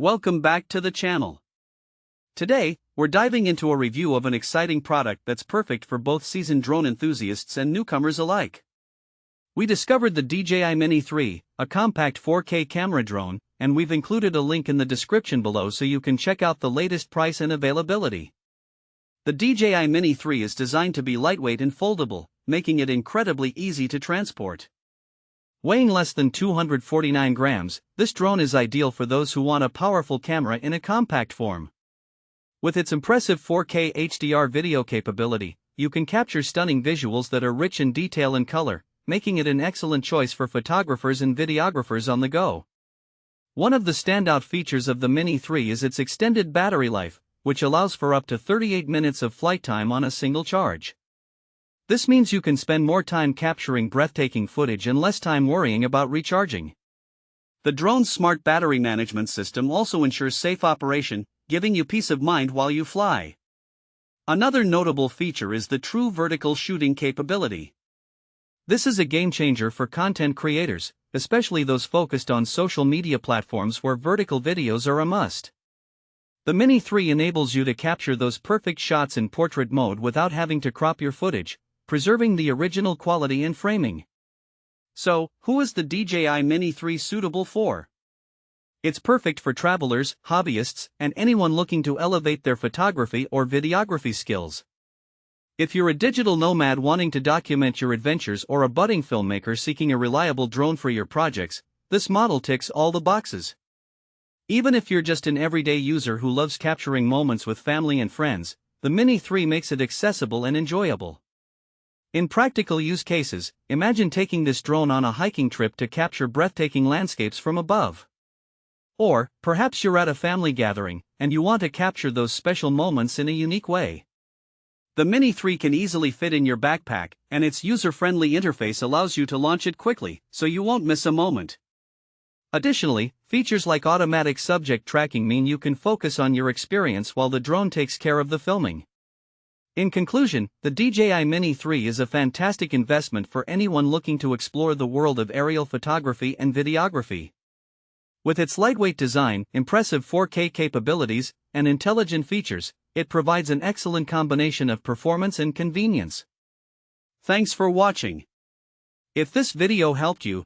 Welcome back to the channel. Today, we're diving into a review of an exciting product that's perfect for both seasoned drone enthusiasts and newcomers alike. We discovered the DJI Mini 3, a compact 4K camera drone, and we've included a link in the description below so you can check out the latest price and availability. The DJI Mini 3 is designed to be lightweight and foldable, making it incredibly easy to transport. Weighing less than 249 grams, this drone is ideal for those who want a powerful camera in a compact form. With its impressive 4K HDR video capability, you can capture stunning visuals that are rich in detail and color, making it an excellent choice for photographers and videographers on the go. One of the standout features of the Mini 3 is its extended battery life, which allows for up to 38 minutes of flight time on a single charge. This means you can spend more time capturing breathtaking footage and less time worrying about recharging. The drone's smart battery management system also ensures safe operation, giving you peace of mind while you fly. Another notable feature is the true vertical shooting capability. This is a game changer for content creators, especially those focused on social media platforms where vertical videos are a must. The Mini 3 enables you to capture those perfect shots in portrait mode without having to crop your footage, preserving the original quality in framing. So, who is the DJI Mini 3 suitable for? It's perfect for travelers, hobbyists, and anyone looking to elevate their photography or videography skills. If you're a digital nomad wanting to document your adventures or a budding filmmaker seeking a reliable drone for your projects, this model ticks all the boxes. Even if you're just an everyday user who loves capturing moments with family and friends, the Mini 3 makes it accessible and enjoyable. In practical use cases, imagine taking this drone on a hiking trip to capture breathtaking landscapes from above. Or, perhaps you're at a family gathering, and you want to capture those special moments in a unique way. The Mini 3 can easily fit in your backpack, and its user-friendly interface allows you to launch it quickly, so you won't miss a moment. Additionally, features like automatic subject tracking mean you can focus on your experience while the drone takes care of the filming. In conclusion, the DJI Mini 3 is a fantastic investment for anyone looking to explore the world of aerial photography and videography. With its lightweight design, impressive 4K capabilities, and intelligent features, it provides an excellent combination of performance and convenience. Thanks for watching. If this video helped you,